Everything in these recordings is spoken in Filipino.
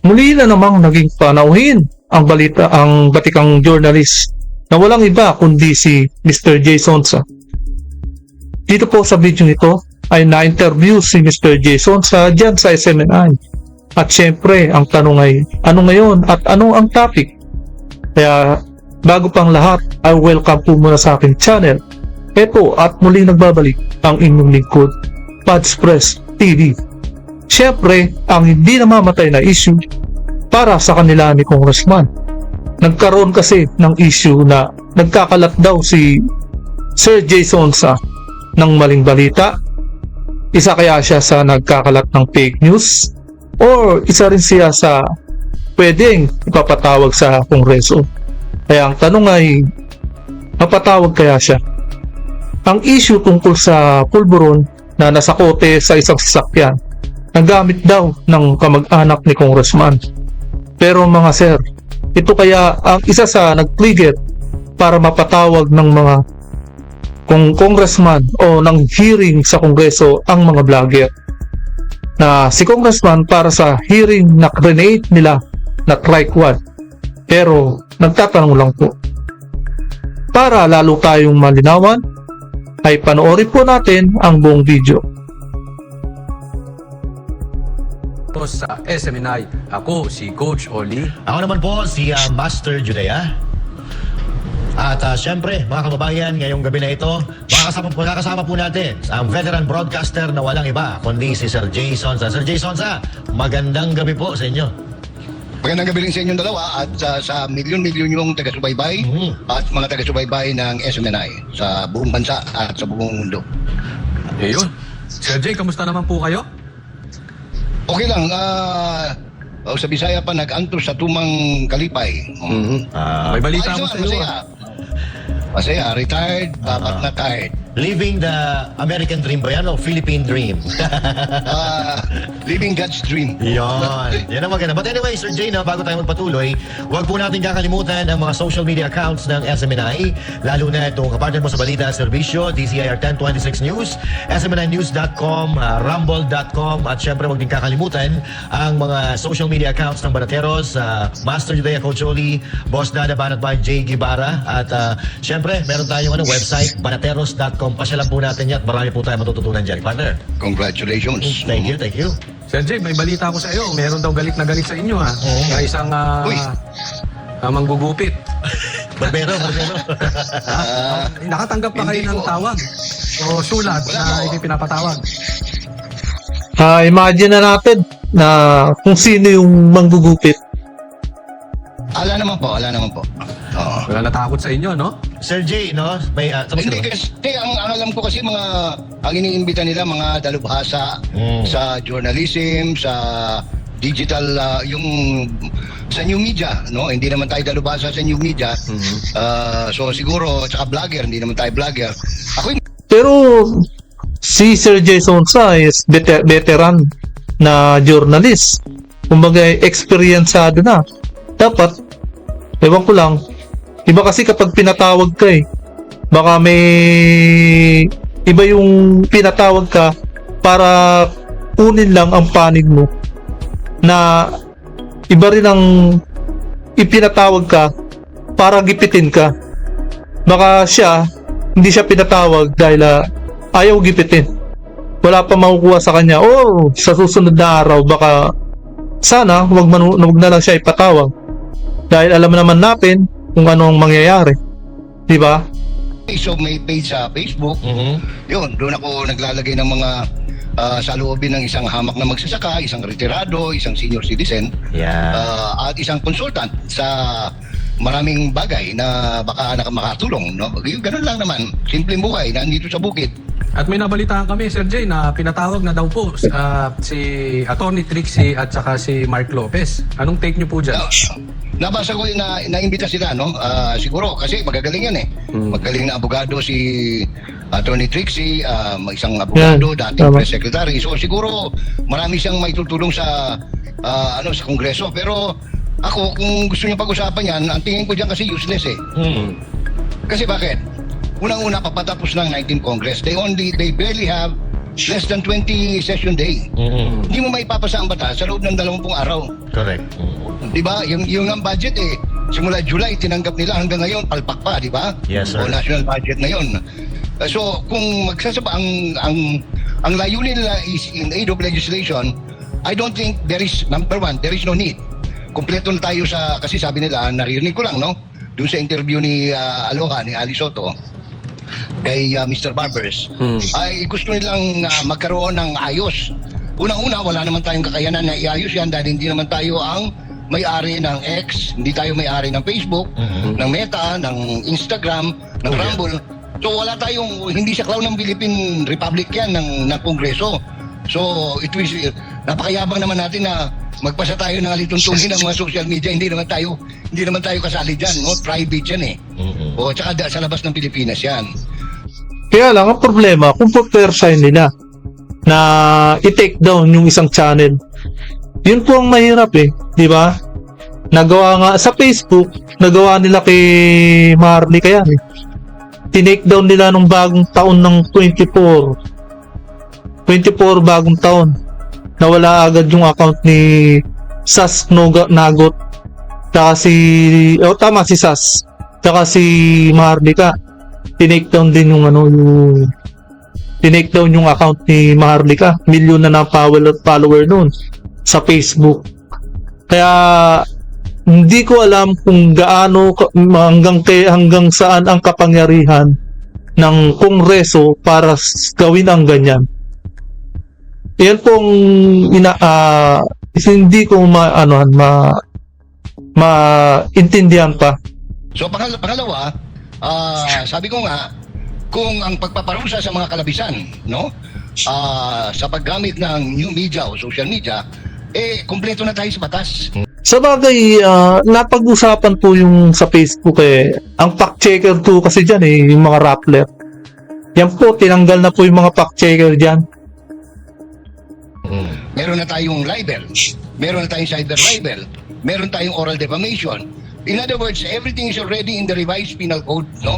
Muli na namang naging panauhin ang batikang journalist na walang iba kundi si Mr. Jason Sa. Dito po sa video nito ay na-interview si Mr. Jason Sa dyan sa SMNI. At syempre, ang tanong ay ano ngayon at ano ang topic? Kaya bago pang lahat ay welcome po muna sa aking channel. Ito at muling nagbabalik ang inyong lingkod, Pads Press TV. Syempre, ang hindi namamatay na issue para sa kanila ni Congressman. Nagkaroon kasi ng issue na nagkakalat daw si Sir Jason Sa ng maling balita. Isa kaya siya sa nagkakalat ng fake news? Or isa rin siya sa pwedeng ipapatawag sa Kongreso? Kaya ang tanong ay, mapatawag kaya siya? Ang issue tungkol sa pulburon na nasakote sa isang sasakyan, nagamit daw ng kamag-anak ni Congressman. Pero mga sir, ito kaya ang isa sa nag-trigger para mapatawag ng mga congressman o ng hearing sa Kongreso ang mga vlogger na si Congressman para sa hearing na grenade nila na trickwad. Pero nagtatanong lang po, para lalo tayong malinawan ay panoorin po natin ang buong video. Sa SMNI, ako si Coach Oli. Ako naman po si Master Judea. At syempre, mga kababayan, ngayong gabi na ito, makakasama po natin ang veteran broadcaster na walang iba, kundi si Sir Jason Sa. Sir Jason Sa, magandang gabi po sa inyo. Magandang gabi rin sa inyong dalawa at sa milyon-milyon yung taga-subaybay at mga taga-subaybay ng SMNI sa buong bansa at sa buong mundo. Ayun. Sir Jay, kamusta naman po kayo? Okay lang, sa Bisaya pa nag-antos sa tumang kalipay. May balita ako sa iyo. Masaya, retired, dapat na tired. Living the American dream ba yan o Philippine dream? Living God's dream. Yan ang maganda. But anyway, Sir Jay, bago tayo magpatuloy, huwag po natin kakalimutan ang mga social media accounts ng SMNI, lalo na itong kapartner mo sa Balita Servisyo, DCIR 1026 News, SMNInews.com, Rumble.com, at syempre huwag din kakalimutan ang mga social media accounts ng Banateros, Master Judea Coach Oli, Boss Dada Banat by Jay Guevara, at syempre meron tayong website, banateros.com. Pasyalan po natin yan. Marami po tayo matututunan dyan, partner. Congratulations. Thank you, thank you. Sir Jay, may balita ako sa iyo. Meron daw galit na galit sa inyo ha. Na isang manggugupit. Barbero. Nakatanggap pa kayo ng tawag o sulat na ipinapatawag? Imagine na natin na kung sino yung manggugupit. Ala naman po. Oo. Wala natakot sa inyo, no? Sir Jay, may... Hindi kasi, ang alam ko kasi ang iniimbita nila mga dalubhasa sa journalism, sa digital, yung sa new media, no? Hindi naman tayo dalubhasa sa new media. So siguro, tsaka vlogger, hindi naman tayo vlogger. Pero si Sir Jason Sa is veteran na journalist. Kumbaga experienced na. Dapat, ewan ko lang, iba kasi kapag pinatawag ka baka may iba yung pinatawag ka para kunin lang ang panig mo, na iba rin ang ipinatawag ka para gipitin ka. Baka hindi siya pinatawag dahil ayaw gipitin, wala pa makukuha sa kanya, sa susunod na araw baka sana wag na lang siya ipatawag dahil alam naman natin kung ano ang mangyayari, di ba? So may page sa Facebook. Yun, doon ako naglalagay ng mga saloobin ng isang hamak na magsasaka, isang retirado, isang senior citizen, at isang consultant sa maraming bagay na baka makatulong, no? Ganun lang naman, simpleng buhay na andito sa bukid. At may nabalitaan kami, Sir Jay, na pinatawag na daw po si Attorney Trixie at saka si Mark Lopez. Anong take niyo po dyan? Nabasa ko na naimbita sila, no? Siguro kasi magagaling yan Magaling na abogado si Attorney Trixie, isang abogado, dating press secretary. So siguro marami siyang maitutulong sa sa Kongreso. Pero ako, kung gusto niya pag-usapan yan, ang tingin ko diyan kasi useless Kasi bakit? Unang-una, papatapos ng 19th Congress. They barely have less than 20 session day. Hindi mo maipapasa ang batas sa loob ng 20 araw. Correct. Di ba? Yung ang budget simula July tinanggap nila hanggang ngayon palpak pa, di ba? Yes, sir. O national budget na yon. So kung magsasaba ang layunin nila is in aid of legislation, I don't think there is, number one, there is no need. Kompleto na tayo kasi sabi nila, naririnig ko lang, no? Doon sa interview ni Aloha, ni Ali Soto, kay Mr. Barbers, ay gusto nilang magkaroon ng ayos. Unang-una, wala naman tayong kakayanan na iayos yan dahil hindi naman tayo ang may-ari ng X, hindi tayo may-ari ng Facebook, ng Meta, ng Instagram, ng Rumble. So wala tayong, hindi siya clown ng Philippine Republic yan ng Kongreso. So it was, napakayabang naman natin na magpasa tayo ng alituntunin ng mga social media. Hindi naman tayo kasali dyan, no? Private yan O tsaka sa labas ng Pilipinas yan. Kaya lang, ang problema, kung pagpersahin nila na i-take down yung isang channel, yun po ang mahirap di ba? Nagawa nga sa Facebook, nagawa nila kay Marley kaya tinake down nila nung bagong taon ng 24 bagong taon. Nawala agad yung account ni Sas Nagot, tsaka si Sas, tsaka si Maharlika. Tinake down din yung tinake down yung account ni Maharlika. Milyon na follower noon sa Facebook. Kaya hindi ko alam kung gaano hanggang saan ang kapangyarihan ng Kongreso para gawin ang ganyan. Yan pong hindi ko maintindihan pa. So pangalawa, sabi ko nga, kung ang pagpaparusa sa mga kalabisan, no? Sa paggamit ng new media o social media, kompleto na tayo sa batas. Sa bagay, napag-usapan po yung sa Facebook ang fact-checker po kasi dyan yung mga Rappler. Yan po, tinanggal na po yung mga fact-checker dyan. Meron na tayong libel, meron na tayong cyber libel, meron tayong oral defamation. In other words, everything is already in the revised penal code, no?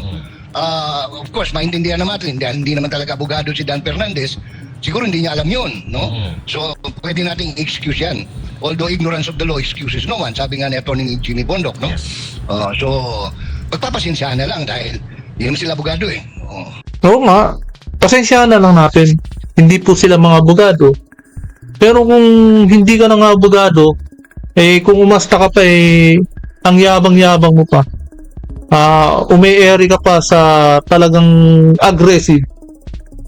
Of course, maintindihan naman hindi naman talaga abogado si Dan Fernandez. Siguro hindi niya alam yun, no? So, pwede nating excuse yan. Although ignorance of the law excuses no one, sabi nga ni Atty. Jimmy Bondok, no? So, magpapasensyahan na lang dahil hindi naman sila abogado Oo nga, pasensyahan na lang natin. Hindi po sila mga abogado. Pero kung hindi ka na nga abogado, kung umasta ka pa ang yabang-yabang mo pa, ume-eri ka pa sa talagang aggressive,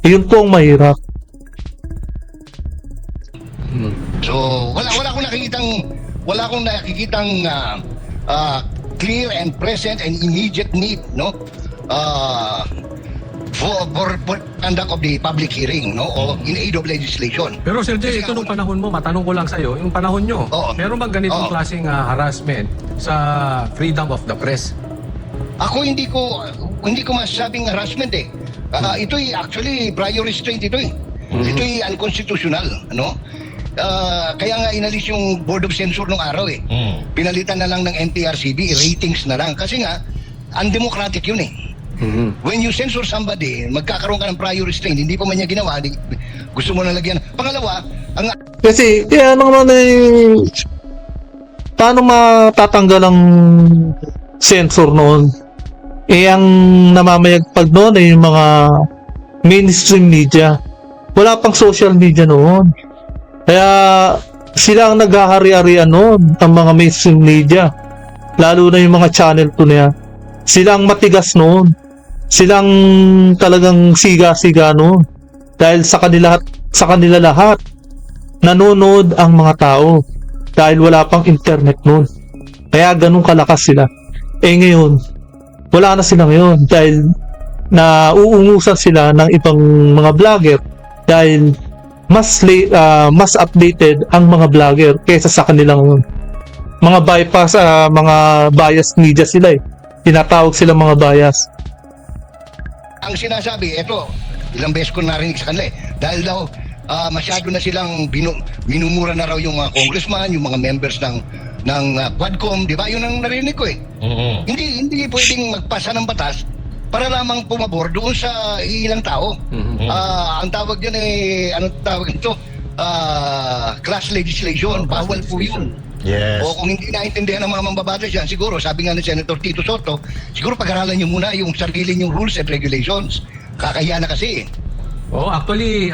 yun po ang mahirap. So, wala akong nakikitang clear and present and immediate need, no? For conduct of the public hearing, no? O in aid of legislation. Pero Sir Jay, ito nung panahon mo, matanong ko lang sa'yo, yung panahon nyo, meron bang ganitong klaseng harassment sa freedom of the press? Ako hindi ko masasabing harassment Ito'y actually prior restraint Ito'y unconstitutional, ano? Kaya nga inalis yung Board of Censure nung araw Pinalitan na lang ng NTRCB, ratings na lang. Kasi nga, undemocratic yun When you censor somebody, magkakaroon ka ng prior restraint, hindi pa man niya ginawa, gusto mo na lagyan. Pangalawa, kasi, kaya naman paano matatanggal ang censor noon? Ang namamayagpag noon yung mga mainstream media. Wala pang social media noon. Kaya sila ang naghahari-harian noon, ang mga mainstream media. Lalo na yung mga channel 2 na yan. Sila ang matigas noon. Silang talagang siga-siga noon. Dahil sa kanila lahat nanonood ang mga tao. Dahil wala pang internet noon. Kaya ganun kalakas sila. Ngayon, wala na sila ngayon. Dahil nauungusan sila ng ibang mga vlogger. Dahil mas updated ang mga vlogger kaysa sa kanila ngayon. Mga bypass, mga biased media sila Tinatawag sila mga bias. Ang sinasabi, ilang beses ko narinig sa kanila dahil daw masyado na silang minumura na raw yung mga congressman, yung mga members ng Quadcom, di ba? Yun ang narinig ko Hindi pwedeng magpasa ng batas para lamang pumabor doon sa ilang tao. Ang tawag dyan anong tawag ito? Class legislation. Bawal po yun. Yes. O kung hindi naintindihan ng mga mambabatas yan, siguro, sabi nga ni Senator Tito Soto, siguro pag-aralan nyo muna yung sarili nyong rules and regulations. Kakahiya na kasi. Oh, actually,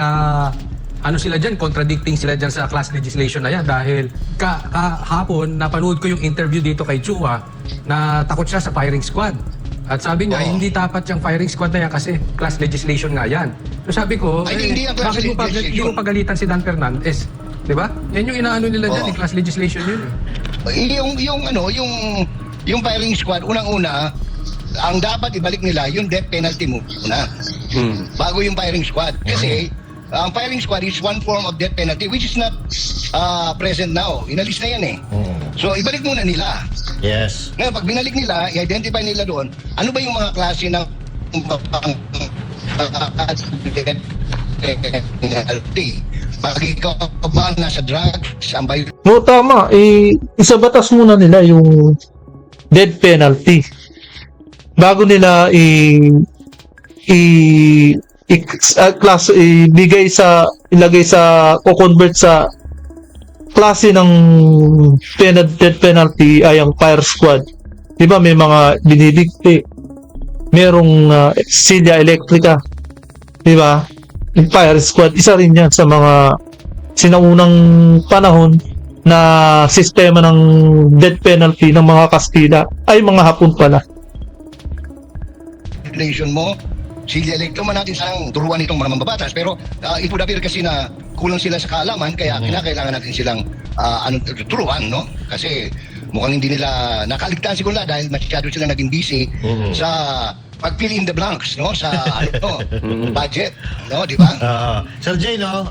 ano sila dyan, contradicting sila dyan sa class legislation na yan dahil kahapon napanood ko yung interview dito kay Chua na takot siya sa firing squad. At sabi niya, hindi dapat yung firing squad na yan kasi class legislation nga yan. So sabi ko, Ay, hindi ang class bakit mo hindi mo pagalitan si Dan Fernandez? Di ba? Yan yung inaano nila dyan, yung class legislation yun. Yung firing squad, unang-una, ang dapat ibalik nila yung death penalty mo una. Bago yung firing squad. Kasi ang firing squad is one form of death penalty which is not present now. Inalis na yan eh. So ibalik muna nila. Yes. Ngayon, pag binalik nila, i-identify nila doon, ano ba yung mga klase ng penalty? Pag ikaw ba nasa drugs, ang bayo No, tama. Isabatas muna nila yung death penalty. Bago nila ilagay sa convert sa klase ng death penalty ay ang fire squad. 'Di ba may mga binibigti. Merong silya elektrika. 'Di ba? Yung fire squad isa rin 'yan sa mga sinaunang panahon na sistema ng death penalty ng mga Kastila ay mga Hapon pala. regulation mo, silya electro man natin sanang turuan itong mga mambabatas, pero it would appear kasi na kulang sila sa kaalaman, kaya kinakailangan natin silang turuan, no? Kasi mukhang hindi nila nakaligtaan siguro dahil masyado sila naging busy sa pag-fill in the blanks, no? Sa budget, no? Di ba? Sir Jay, no?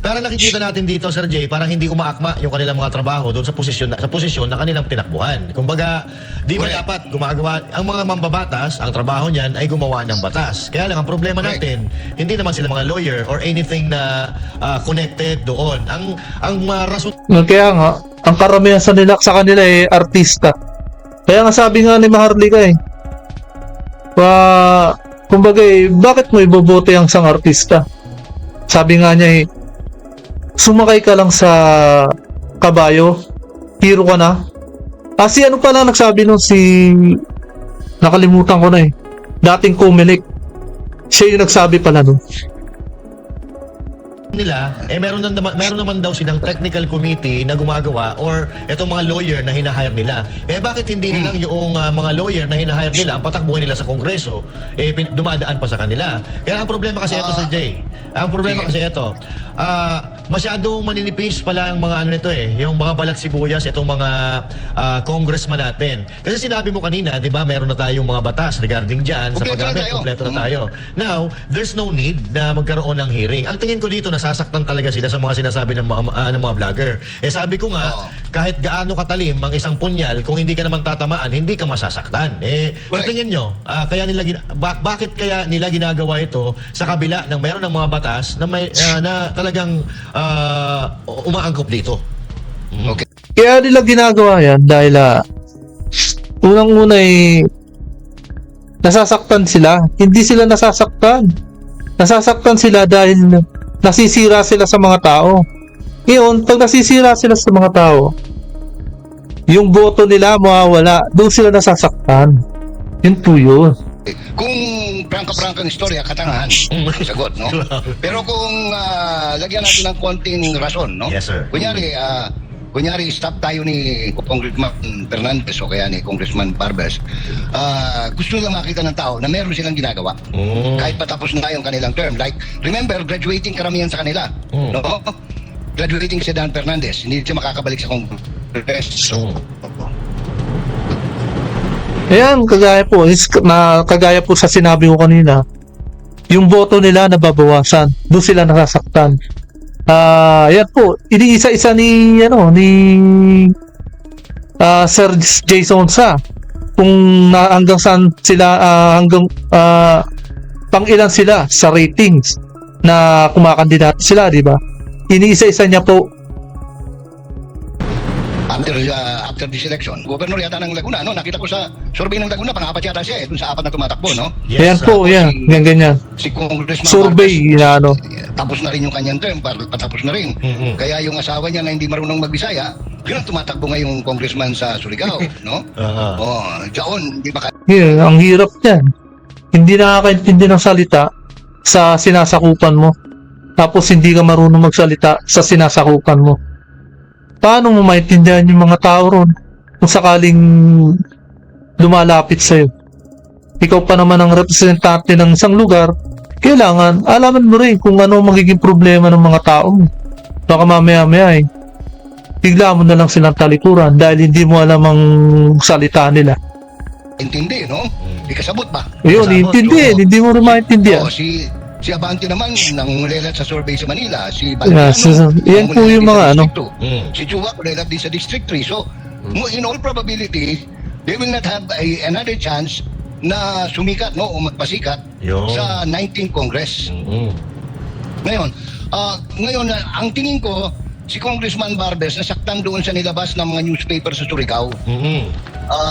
Pero nakikita natin dito, Sir Jay, parang hindi umaakma yung kanilang mga trabaho doon sa posisyon na kanilang tinakbuhan. Kumbaga, di ba dapat gumagawa, ang mga mambabatas, ang trabaho niyan ay gumawa ng batas. Kaya lang, ang problema natin, hindi naman sila mga lawyer or anything na connected doon. Ang rason... Kaya nga, ang karamihan sa kanila ay artista. Kaya nga sabi nga ni Maharlika kumbaga bakit mo ibobote ang isang artista? Sabi nga niya sumakay ka lang sa kabayo, hero ka na. Si ano pala nagsabi nun, nakalimutan ko na dating Comelec. Siya yung nagsabi pala nun. Nila, meron naman daw silang technical committee na gumagawa or etong mga lawyer na hinahire nila. Bakit hindi nilang yung mga lawyer na hinahire nila, ang patakbuhin nila sa Kongreso, dumadaan pa sa kanila? Kaya ang problema kasi ito, Sir Jay. Ang problema kasi ito, masyadong maninipis pala ang mga ano nito yung mga balat sibuyas, itong mga congressman natin. Kasi sinabi mo kanina, di ba, meron na tayong mga batas regarding dyan sa paggamit, kompleto na tayo. Now, there's no need na magkaroon ng hearing. Ang tingin ko dito, nasasaktan talaga sila sa mga sinasabi ng mga vlogger. Sabi ko nga, kahit gaano katalim ang isang punyal, kung hindi ka naman tatamaan, hindi ka masasaktan. Sa tingin nyo, bakit kaya nila ginagawa ito sa kabila ng meron ng mga batas na may na talagang umaangkop dito? Okay. Kaya nila ginagawa yan dahil unang-una nasasaktan sila. Hindi sila nasasaktan. Nasasaktan sila dahil nasisira sila sa mga tao. Ngayon, pag nasisira sila sa mga tao, yung boto nila mawawala. Doon sila nasasaktan. Yun po yun. Kung prangka-prangkang istorya, katangahan. Sagot, no? Pero kung lagyan natin ng konting rason, no? Yes, sir. Kunyari, stop tayo ni Congressman Fernandez o kaya ni Congressman Barbers. Gusto nila makita ng tao na meron silang ginagawa. Kahit patapos na yung kanilang term. Like, remember, graduating karamihan sa kanila. No? Graduating si Dan Fernandez. Hindi siya makakabalik sa Congress. Ayan, kagaya po sa sinabi ko kanina, yung boto nila nababawasan. Doon sila nasasaktan. Yan po, iniisa-isa ni Sir Jason Sa kung hanggang saan sila hanggang pang ilan sila sa ratings na kumakandidato sila, di ba? Iniisa-isa niya po. after this election. Governor yata ng Laguna, no? Nakita ko sa survey ng Laguna, pang-apat yata siya dun sa 4 na tumatakbo, no? Ayan po, yan. Ganyan. Si Congressman Survey, inaano. tapos na rin yung kanyang term, patapos na rin. Kaya yung asawa niya na hindi marunong magbisaya, yun ang tumatakbo ngayong congressman sa Surigao, no? Diyan, di ba Yeah, ang hirap yan. Hindi nakakaintindi ng salita sa sinasakupan mo. Tapos hindi ka marunong magsalita sa sinasakupan mo. Paano mo maintindihan yung mga tao ron kung sakaling lumalapit sa'yo? Ikaw pa naman ang representante ng isang lugar, kailangan alaman mo rin kung ano magiging problema ng mga tao mo. Baka mamaya-maya bigla mo na lang silang talikuran dahil hindi mo alam ang salita nila. intindi, no? Di kasabot ba? Yun, hindi mo rin maintindihan. Si Abante naman nang ulelat sa survey sa Manila, si Yeah, yan po yung mga ano. Si Chua ulelat din sa District 3. So, in all probability, they will not have another chance na sumikat, no, o magpasikat sa 19th Congress. Ngayon, ang tingin ko, si Congressman Barbers nasaktan doon sa nilabas ng mga newspaper sa Surigao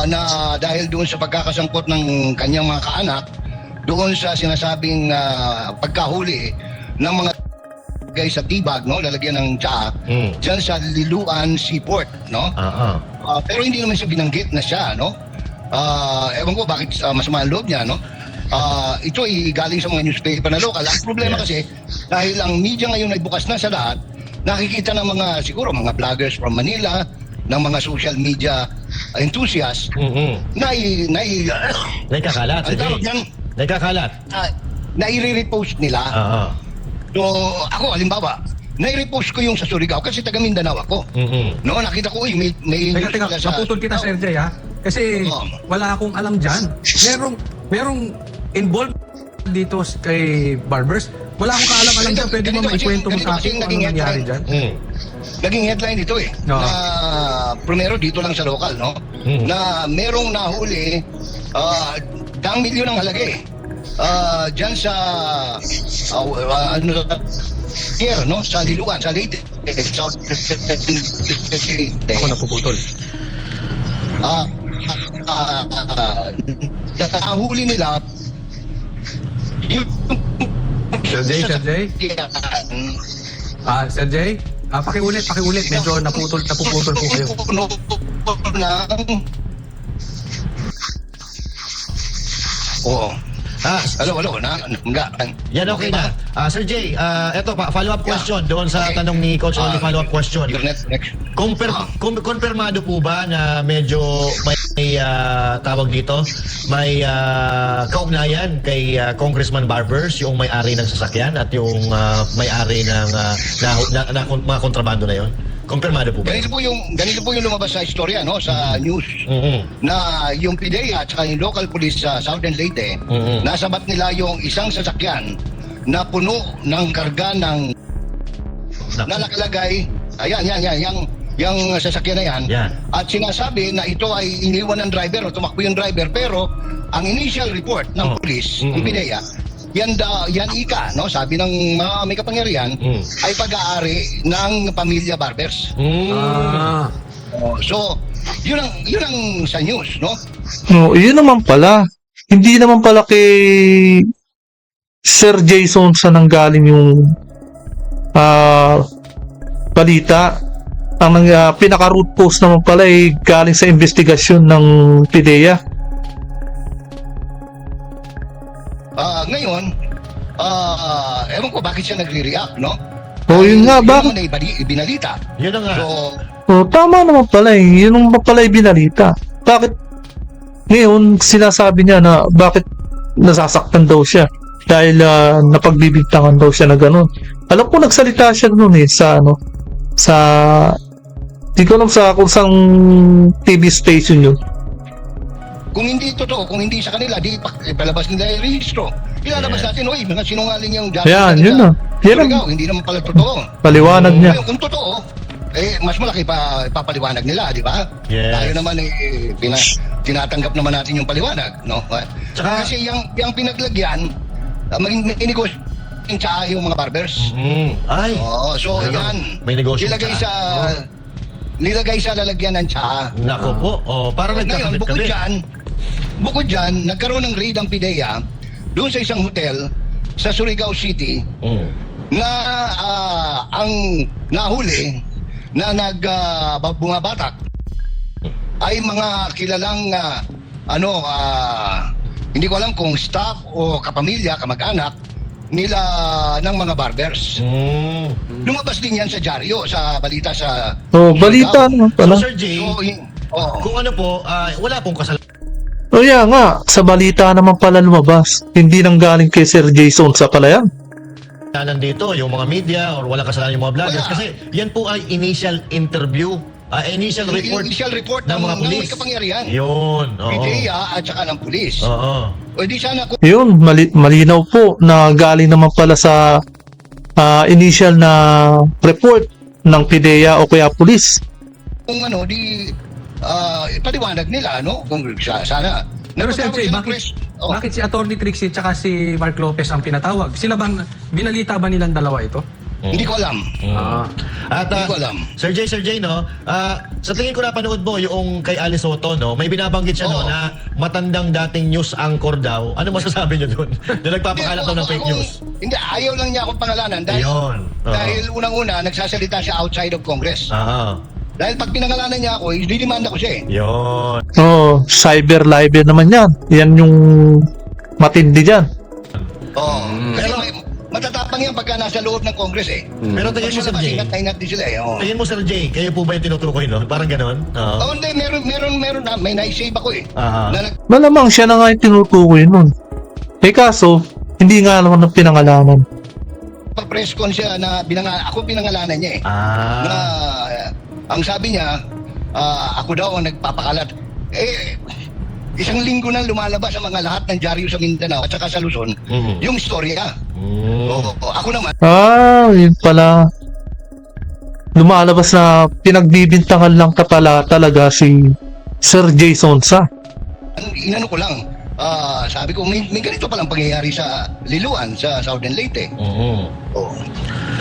na dahil doon sa pagkakasangkot ng kanyang mga kaanak doon sa sinasabing pagkahuli ng mga guys sa Tibag, no, lalagyan ng tsaa dyan sa Liluan Seaport, no? Pero hindi naman siya binanggit na siya, no? Ewan ko bakit masama ang loob niya, no? Ito ay galing sa mga newspaper na local. Ang problema kasi dahil ang media ngayon ay bukas na sa lahat, nakikita ng mga siguro mga vloggers from Manila, ng mga social media enthusiasts na Naikakalat. ang tawag yan, Naikakalat. na i-repost nila. So ako halimbawa, nai-repost ko yung sa Surigao kasi taga Mindanao ako. No, nakita ko may Teka, maputol kita Sir Jay ha. Kasi wala akong alam dyan. Merong involved dito kay Barbers. Wala akong kaalam-alam dyan. Pwede mo maikwento mo sa akin kung ano nangyari dyan? Naging headline dito No. na primero dito lang sa local, no? Na merong nahuli 100 milyon ang halaga dyan sa here, no? Sa Liluan, sa Leyte. Ako napuputol. Nahuli nila yung Sir Jay? Sir Jay? Pakiulit. Medyo napuputol po kayo. Oo. Hello. Yan, okay na. Sir Jay, eto pa, follow-up question doon sa tanong ni Coach Oli, follow-up question. Internet connection. Konfirmado po ba na medyo may tawag dito, may kaugnayan kay Congressman Barbers, yung may-ari ng sasakyan at yung may-ari ng mga kontrabando na yon? Konfirmado po ba? Ganito po yung lumabas sa istorya, no, sa news na yung PIDEA at saka yung local police sa Southern Leyte nasabat nila yung isang sasakyan na puno ng karga ng na nakalagay yung sasakyan na yan at sinasabi na ito ay iniwan ng driver o tumakbo yung driver, pero ang initial report ng police, ng PIDEA, yan ika, no, sabi ng mga may kapangyarihan ay pag-aari ng pamilya Barbers. So yun ang sa news, no? No, yun naman pala. Hindi naman pala kay Sir Jason sa nanggaling yung balita. Ang pinaka-root post naman pala ay galing sa investigasyon ng PIDEA. Ngayon, ewan ko bakit siya nagre-react, no? Yun nga, bakit? Yun naman ay binalita. Yun na nga. So, Tama naman pala yun naman pala yung binalita. Bakit ngayon sinasabi niya na bakit nasasaktan daw siya dahil napagbibigtangan daw siya na gano'n. Alam ko nagsalita siya noon sa di ko alam kung saan TV station yun. kung hindi totoo, kung hindi sa kanila, di palabas nila yung registro. Ilalabas natin, mga sinungaling yung Yan, yun na. Hindi naman pala totoo. Paliwanag niya. Kung totoo, mas malaki pa ipapaliwanag nila, di ba? Yes. Tayo naman tinatanggap naman natin yung paliwanag, no? Kasi yung pinaglagyan, may sa yung mga barbers. Ay. So yan. May negosyo Ilagay sa nilagay sa lalagyan ng tsaa. Nako po. Parang Ngayon, nagkakabit-kabit. bukod dyan, nagkaroon ng raid ang PIDEA doon sa isang hotel sa Surigao City na ang nahuli na bumabatak ay mga kilalang hindi ko alam kung staff o kapamilya, kamag-anak nila ng mga barbers. Lumabas din yan sa dyaryo, sa balita sa Balita naman pala. So, Sir Jay, kung ano po, wala pong kasalanan Yeah nga, sa balita naman pala lumabas. Hindi nang galing kay Sir Jason sa pala yan. dito, yung mga media or wala kasalanan yung mga vloggers. Wala. Kasi yan po ay initial interview, initial report initial report ng mga ng pulis. may kapangyarihan. Yun. Oo. PIDEA at saka ng pulis. Oo. O di sana kung Yun, malinaw po na galing naman pala sa initial na report ng PIDEA o kaya pulis. paliwanag nila, no? Kung sana. Pero Sir Jay, bakit si Attorney Trixie at si Mark Lopez ang pinatawag? Sila bang, binalita ba nilang dalawa ito? Hindi ko alam. At Hindi ko alam. Sir Jay, no, sa tingin ko napanood mo yung kay Ali Soto, no, may binabanggit siya no, Oo. na matandang dating news anchor daw. Ano masasabi niyo doon? Na nagpapakalat daw ng fake news. Hindi, ayaw lang niya akong pangalanan dahil, Ayun. Oo. dahil unang-una, nagsasalita siya outside of Congress. Dahil pag pinangalanan niya ako, didimanda ko siya eh. Yun. Cyber libel naman yan. Yan yung matindi dyan. Oo. Kasi matatapang yan pagka nasa loob ng Congress eh. Pero tingin mo, Sir Jay, Ingat na ingat din sila eh. Oo. tingin mo, Sir Jay, kayo po ba yung tinutukoy, no? Parang ganon? Oo. Oh, hindi, meron na, may naisave ako eh. Aha. Na Malamang siya na nga yung tinutukoy nun. Kaso, hindi nga naman ang pinangalanan. nagpa-press con siya na ako pinangalanan niya eh. Na ang sabi niya, ako daw ang nagpapakalat. Isang linggo na lumalabas ang mga lahat ng dyaryo sa Mindanao at saka sa Luzon, yung istorya. Ako naman, Yun pala. Lumalabas na pinagbibintangan lang talaga si Sir Jason Sa. inano ko lang, sabi ko, may ganito palang pangyayari sa Liloan, sa Southern Leyte. Oo.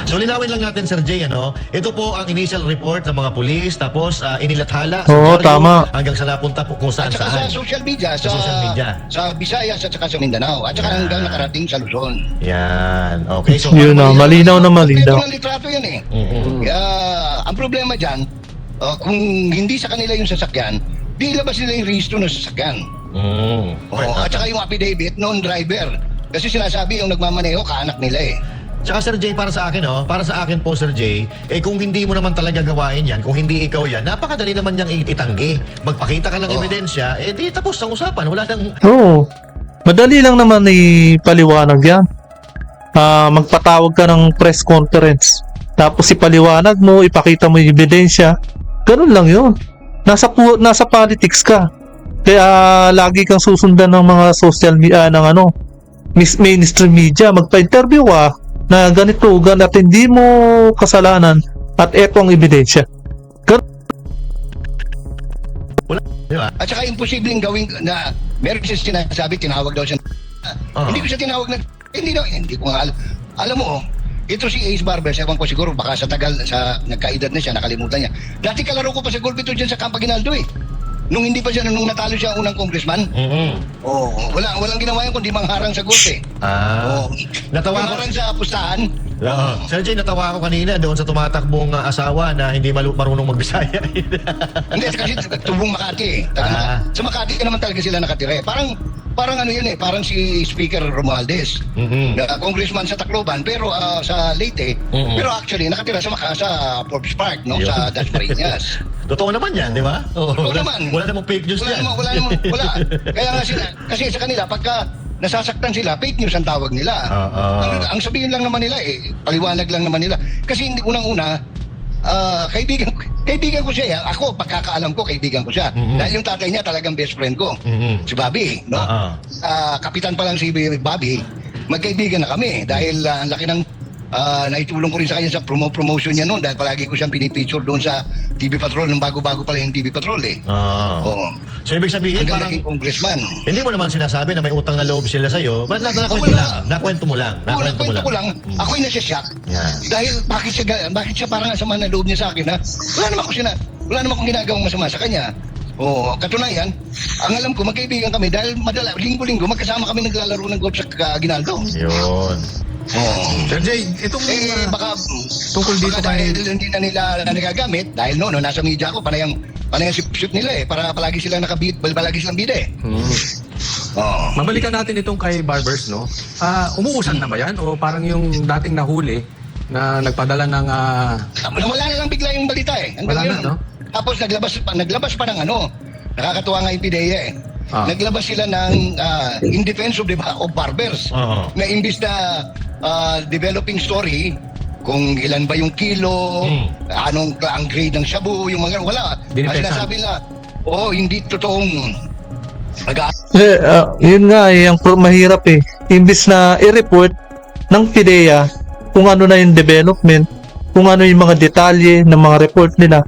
So linawin lang natin, Sir Jay, ano? Ito po ang initial report ng mga pulis, tapos inilathala Oo, dyaryo tama. hanggang sa napunta po kung At saka sa saan-saan. social media, Sa social media. sa Visayas at saka sa Mindanao, at saka hanggang nakarating sa Luzon. Yan. Okay, so Yun na, malinaw na malinaw. Kompleto ng litrato yan eh. Ang problema dyan, kung hindi sa kanila yung sasakyan, di ilabas nila yung registro ng sasakyan. At saka yung affidavit noong driver. Kasi sinasabi yung nagmamaneho, kaanak nila eh. Tsaka Sir Jay, para sa akin, para sa akin po, Sir Jay, kung hindi mo naman talaga gawain yan, kung hindi ikaw yan, napakadali naman niyang itanggi. Magpakita ka ng ebidensya, di tapos ang usapan. Wala nang... Oo. Madali lang naman ipaliwanag yan. Magpatawag ka ng press conference. Tapos ipaliwanag mo, ipakita mo yung ebidensya. Ganun lang yun. Nasa politics ka. Kaya lagi kang susundan ng mga social media, mainstream media. Magpa-interview ka na ganito, at hindi mo kasalanan at eto ang ebidensya. Di ba? At saka imposibleng gawin na meron siya sinasabi, tinawag daw siya. Hindi ko siya tinawag na, hindi ko nga alam mo, ito si Ace Barber, ewan ko siguro, baka sa tagal, nagkaedad na siya, nakalimutan niya. Dati kalaro ko pa sa Golpito dyan sa Camp Aguinaldo eh. Nung hindi pa siya, nung natalo siya ang unang congressman. Walang ginawa yan kundi mangharang sa golf eh. Natawa ko. Mangharang sa pustahan. Sir Jay, natawa ko kanina doon sa tumatakbong asawa na hindi marunong magbisaya. Hindi, kasi tubong Makati eh. Sa Makati naman talaga sila nakatira eh. Parang ano yun eh, parang si Speaker Romualdez. Na congressman sa Tacloban, pero sa Leyte. Pero actually, nakatira sa Forbes Park, no? Sa Dasmariñas. Totoo naman yan, di ba? Totoo naman. Wala namang fake news yan. Wala. Kaya nga sila, kasi sa kanila, pagka nasasaktan sila, fake news ang tawag nila. Ang sabihin lang naman nila paliwanag lang naman nila. Kasi hindi unang-una, kaibigan ko siya. Ako, pagkakaalam ko, kaibigan ko siya. Dahil yung tatay niya talagang best friend ko. Si Bobby, no? Kapitan pa lang si Bobby. Magkaibigan na kami dahil ang laki ng naitulong ko rin sa kanya sa promotion niya noon dahil palagi ko siyang pinipicture doon sa TV Patrol nung bago-bago pala yung TV Patrol eh. Oo. So ibig sabihin Hanggang parang naging congressman. hindi mo naman sinasabi na may utang na loob sila sa'yo. Ba't nakwento mo lang? Nakwento mo lang. Ako'y nasi-shock. Yan. Dahil bakit siya parang sama na loob niya sa akin na wala naman ako Wala naman akong ginagawang masama sa kanya. O, katunayan, ang alam ko, magkaibigan kami dahil linggo-linggo, magkasama kami naglalaro ng golf sa Aguinaldo. Yun. Oo. Sir Jay, itong Baka tungkol dito baka kay... dahil hindi na nila nagagamit dahil no, nasa media ako panayang shoot nila para palagi silang palagi silang bida Oo. Mabalikan natin itong kay Barbers, no? Umuusan na ba yan? O parang yung dating nahuli na nagpadala ng... Wala na lang bigla yung balita Wala na, no? Tapos naglabas pa ng nakakatuwa nga yung PIDEA Naglabas sila ng in defense of barbers. Na imbis na developing story kung ilan ba yung kilo, anong ang grade ng shabu, yung mga wala. Kasi nasabi na, hindi totoong yun nga ang mahirap Imbis na i-report ng PIDEA kung ano na yung development, kung ano yung mga detalye ng mga report nila,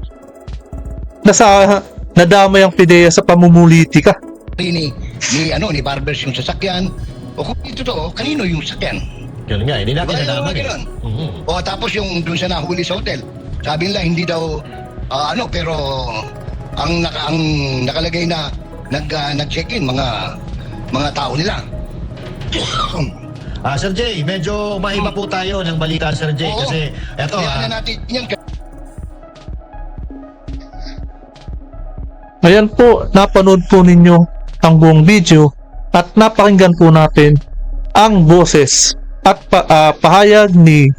nadamay ang PIDEA sa pamumulitika. ni barbers yung sasakyan. O kung ito kanino yung sasakyan? Yun nga, hindi natin nalaman O tapos yung dun sa nahuli sa hotel, sabi nila hindi daw pero ang nakalagay na nag-check-in mga tao nila. Sir Jay, medyo maiba po tayo ng balita, Sir Jay, kasi eto Kaya natin yan. Ayan po, napanood po ninyo ang buong video at napakinggan po natin ang boses at pahayag ni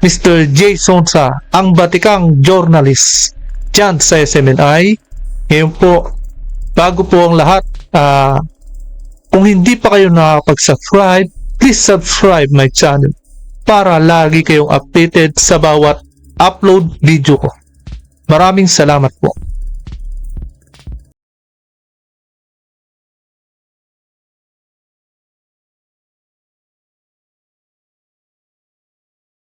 Mr. Jay Sonsa, ang batikang journalist dyan sa SMNI. Ngayon po, bago po ang lahat, kung hindi pa kayo nakapag-subscribe, please subscribe my channel para lagi kayong updated sa bawat upload video ko. Maraming salamat po.